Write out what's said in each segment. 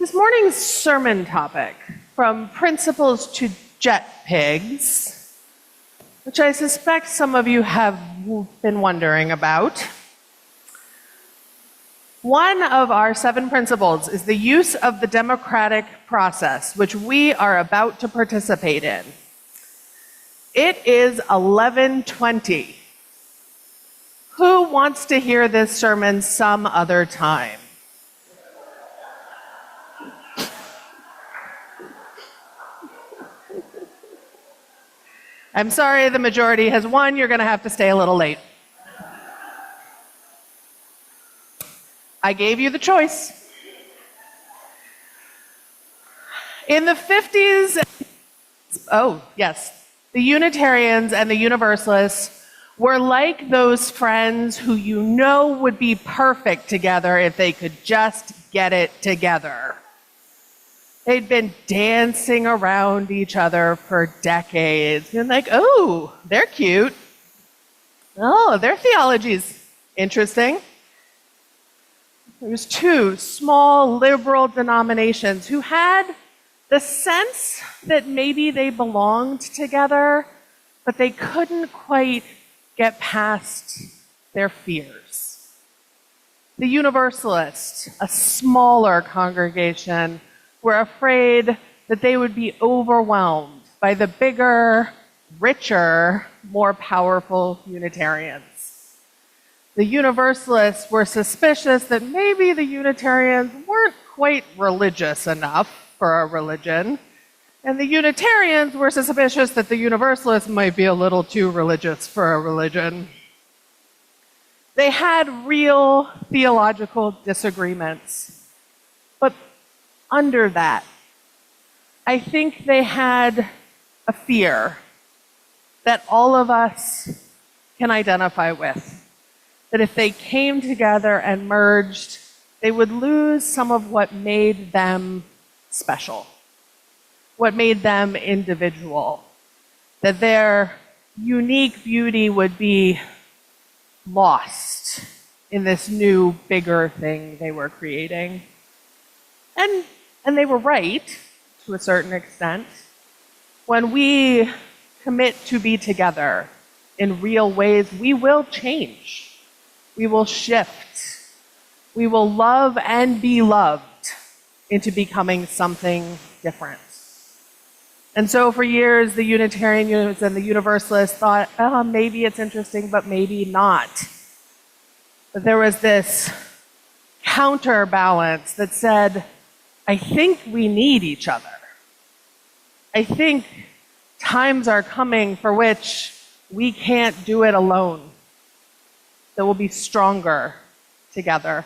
This morning's sermon topic, from principles to JETPIGs, which I suspect some of you have been wondering about. One of our 7 principles is the use of the democratic process, which we are about to participate in. It is 11:20. Who wants to hear this sermon some other time? I'm sorry, the majority has won. You're going to have to stay a little late. I gave you the choice. In the 50s, the Unitarians and the Universalists were like those friends who you know would be perfect together if they could just get it together. They'd been dancing around each other for decades. And like, oh, they're cute. Oh, their theology's interesting. There was 2 small liberal denominations who had the sense that maybe they belonged together, but they couldn't quite get past their fears. The Universalists, a smaller congregation, were afraid that they would be overwhelmed by the bigger, richer, more powerful Unitarians. The Universalists were suspicious that maybe the Unitarians weren't quite religious enough for a religion, and the Unitarians were suspicious that the Universalists might be a little too religious for a religion. They had real theological disagreements, but under that, I think they had a fear that all of us can identify with, that if they came together and merged, they would lose some of what made them special, what made them individual, that their unique beauty would be lost in this new, bigger thing they were creating. And they were right, to a certain extent. When we commit to be together in real ways, we will change. We will shift. We will love and be loved into becoming something different. And so for years, the Unitarians and the Universalists thought, oh, maybe it's interesting, but maybe not. But there was this counterbalance that said, I think we need each other. I think times are coming for which we can't do it alone, that we'll be stronger together.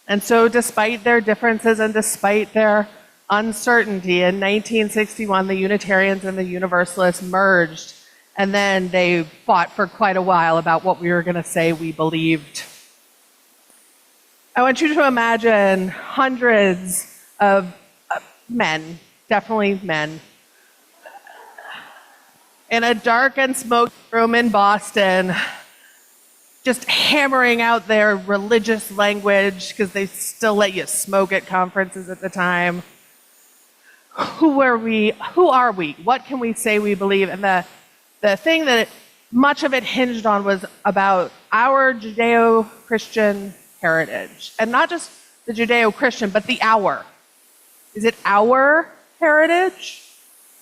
And so despite their differences and despite their uncertainty, in 1961, the Unitarians and the Universalists merged, and then they fought for quite a while about what we were going to say we believed. I want you to imagine hundreds of men, definitely men, in a dark and smoky room in Boston, just hammering out their religious language, because they still let you smoke at conferences at the time. Who are we? Who are we? What can we say we believe? And the thing that much of it hinged on was about our Judeo-Christian heritage. And not just the Judeo-Christian, but the our. Is it our heritage?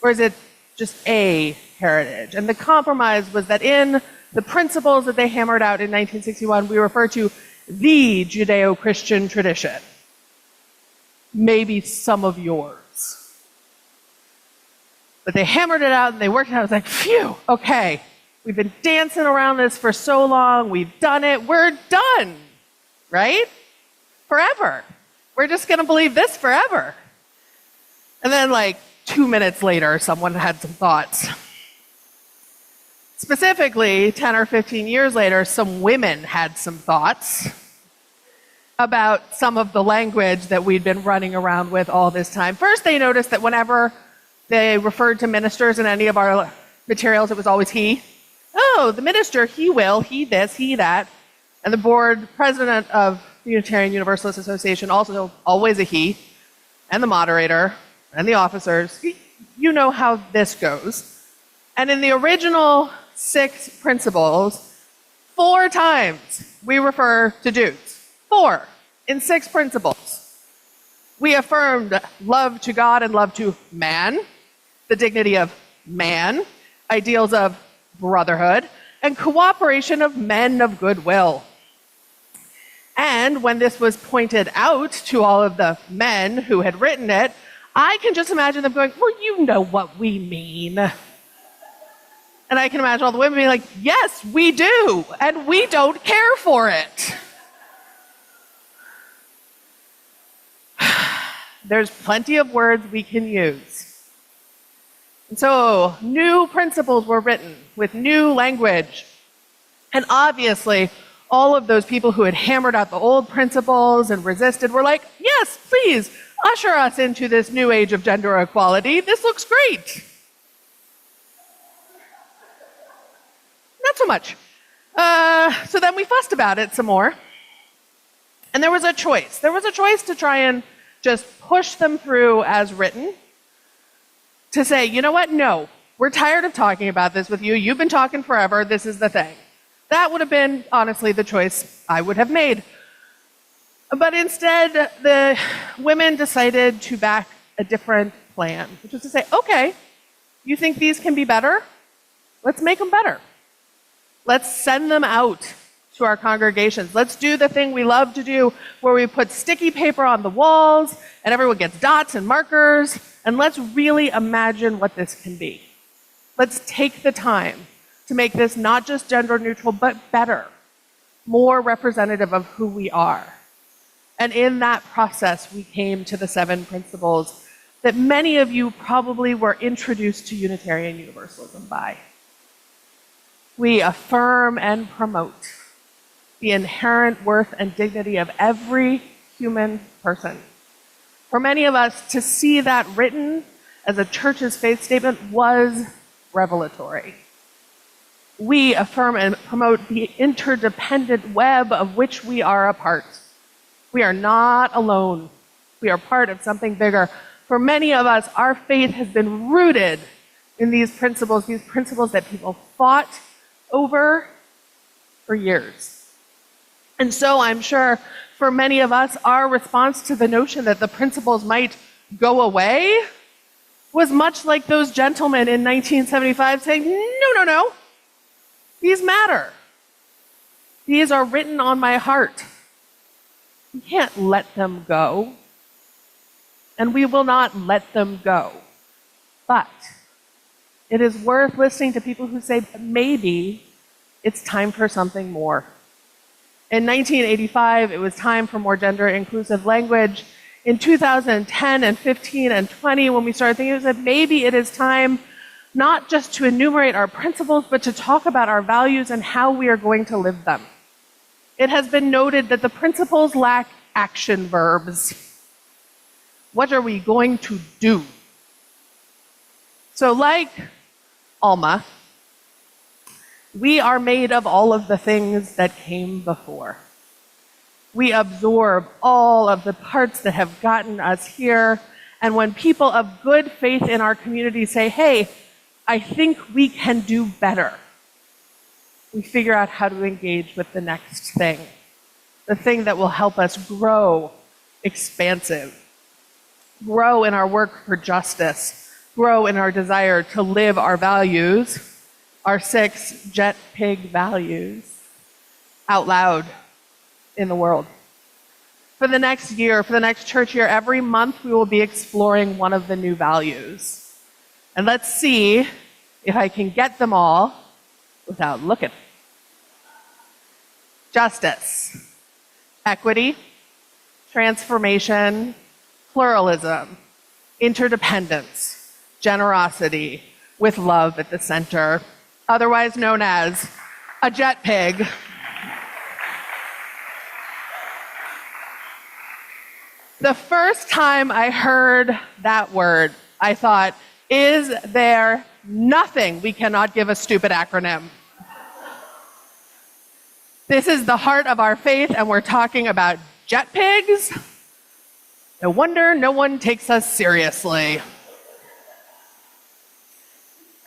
Or is it just a heritage? And the compromise was that in the principles that they hammered out in 1961, we refer to the Judeo-Christian tradition. Maybe some of yours. But they hammered it out and they worked it out. I was like, phew, okay. We've been dancing around this for so long. We've done it. We're done. Right? Forever. We're just going to believe this forever. And then like 2 minutes later, someone had some thoughts. Specifically, 10 or 15 years later, some women had some thoughts about some of the language that we'd been running around with all this time. First, they noticed that whenever they referred to ministers in any of our materials, it was always he. Oh, the minister, he will, he this, he that. And the board president of the Unitarian Universalist Association, also always a he. and the moderator and the officers. You know how this goes. And in the original 6 principles, 4 times we refer to dudes. 4 in 6 principles. We affirmed love to God and love to man, the dignity of man, ideals of brotherhood, and cooperation of men of goodwill. And when this was pointed out to all of the men who had written it, I can just imagine them going, well, you know what we mean. And I can imagine all the women being like, yes, we do, and we don't care for it. There's plenty of words we can use. And so new principles were written with new language. And obviously, all of those people who had hammered out the old principles and resisted were like, yes, please, usher us into this new age of gender equality. This looks great. Not so much. So then we fussed about it some more. And there was a choice. There was a choice to try and just push them through as written, to say, you know what, no, we're tired of talking about this with you. You've been talking forever. This is the thing. That would have been, honestly, the choice I would have made. But instead, the women decided to back a different plan, which was to say, okay, you think these can be better? Let's make them better. Let's send them out to our congregations. Let's do the thing we love to do, where we put sticky paper on the walls and everyone gets dots and markers, and let's really imagine what this can be. Let's take the time to make this not just gender neutral, but better, more representative of who we are. And in that process, we came to the 7 principles that many of you probably were introduced to Unitarian Universalism by. We affirm and promote the inherent worth and dignity of every human person. For many of us, to see that written as a church's faith statement was revelatory. We affirm and promote the interdependent web of which we are a part. We are not alone. We are part of something bigger. For many of us, our faith has been rooted in these principles that people fought over for years. And so I'm sure for many of us, our response to the notion that the principles might go away was much like those gentlemen in 1975 saying, no, these matter. These are written on my heart. We can't let them go. And we will not let them go. But it is worth listening to people who say, maybe it's time for something more. In 1985, it was time for more gender-inclusive language. In 2010 and 15 and 20, when we started thinking, it was that maybe it is time not just to enumerate our principles, but to talk about our values and how we are going to live them. It has been noted that the principles lack action verbs. What are we going to do? So like Alma, we are made of all of the things that came before. We absorb all of the parts that have gotten us here. And when people of good faith in our community say, hey, I think we can do better, we figure out how to engage with the next thing, the thing that will help us grow expansive, grow in our work for justice, grow in our desire to live our values, our 6 JETPIG values, out loud in the world. For the next year, for the next church year, every month we will be exploring one of the new values. And let's see if I can get them all without looking. Justice, equity, transformation, pluralism, interdependence, generosity, with love at the center, otherwise known as a JETPIG. The first time I heard that word, I thought, is there nothing we cannot give a stupid acronym? This is the heart of our faith, and we're talking about JETPIGs? No wonder no one takes us seriously.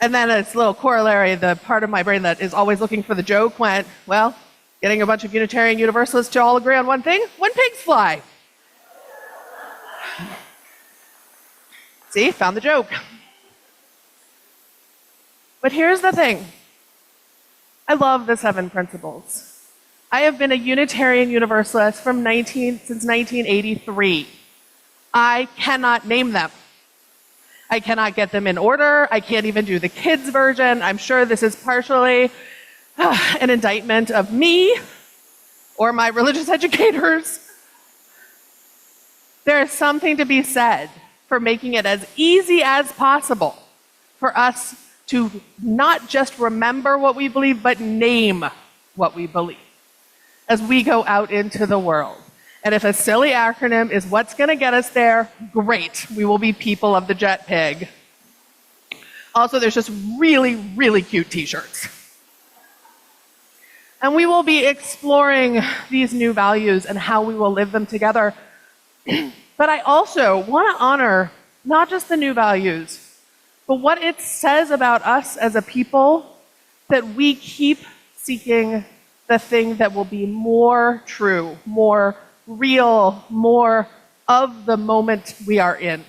And then as a little corollary, the part of my brain that is always looking for the joke went, well, getting a bunch of Unitarian Universalists to all agree on one thing, when pigs fly. See, found the joke. But here's the thing. I love the 7 principles. I have been a Unitarian Universalist since 1983. I cannot name them. I cannot get them in order. I can't even do the kids' version. I'm sure this is partially an indictment of me or my religious educators. There is something to be said for making it as easy as possible for us to not just remember what we believe, but name what we believe as we go out into the world. And if a silly acronym is what's going to get us there, great. We will be people of the JETPIG. Also, there's just really, really cute t-shirts. And we will be exploring these new values and how we will live them together. But I also want to honor not just the new values, but what it says about us as a people, that we keep seeking the thing that will be more true, more real, more of the moment we are in.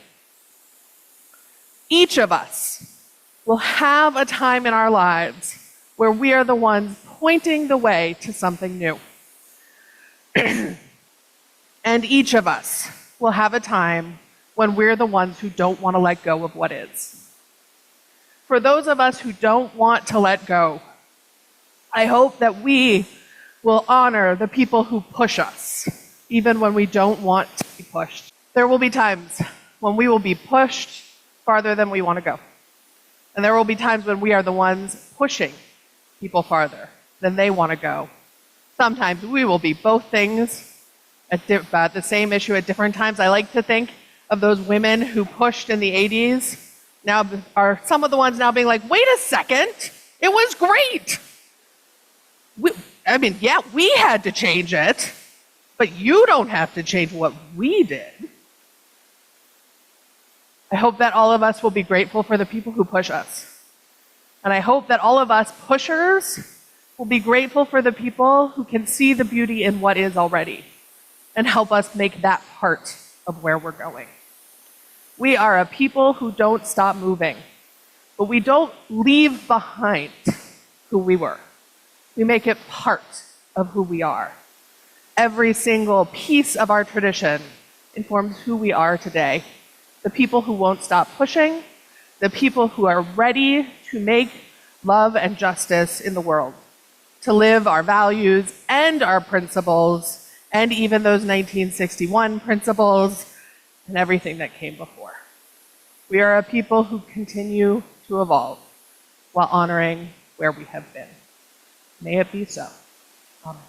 Each of us will have a time in our lives where we are the ones pointing the way to something new. And each of us will have a time when we're the ones who don't want to let go of what is. For those of us who don't want to let go, I hope that we will honor the people who push us, even when we don't want to be pushed. There will be times when we will be pushed farther than we want to go. And there will be times when we are the ones pushing people farther than they want to go. Sometimes we will be both things about the same issue at different times. I like to think of those women who pushed in the 80s. Now are some of the ones now being like, wait a second, it was great. Yeah, we had to change it, but you don't have to change what we did. I hope that all of us will be grateful for the people who push us. And I hope that all of us pushers will be grateful for the people who can see the beauty in what is already and help us make that part of where we're going. We are a people who don't stop moving, but we don't leave behind who we were. We make it part of who we are. Every single piece of our tradition informs who we are today. The people who won't stop pushing, the people who are ready to make love and justice in the world, to live our values and our principles, and even those 1961 principles and everything that came before. We are a people who continue to evolve while honoring where we have been. May it be so. Amen.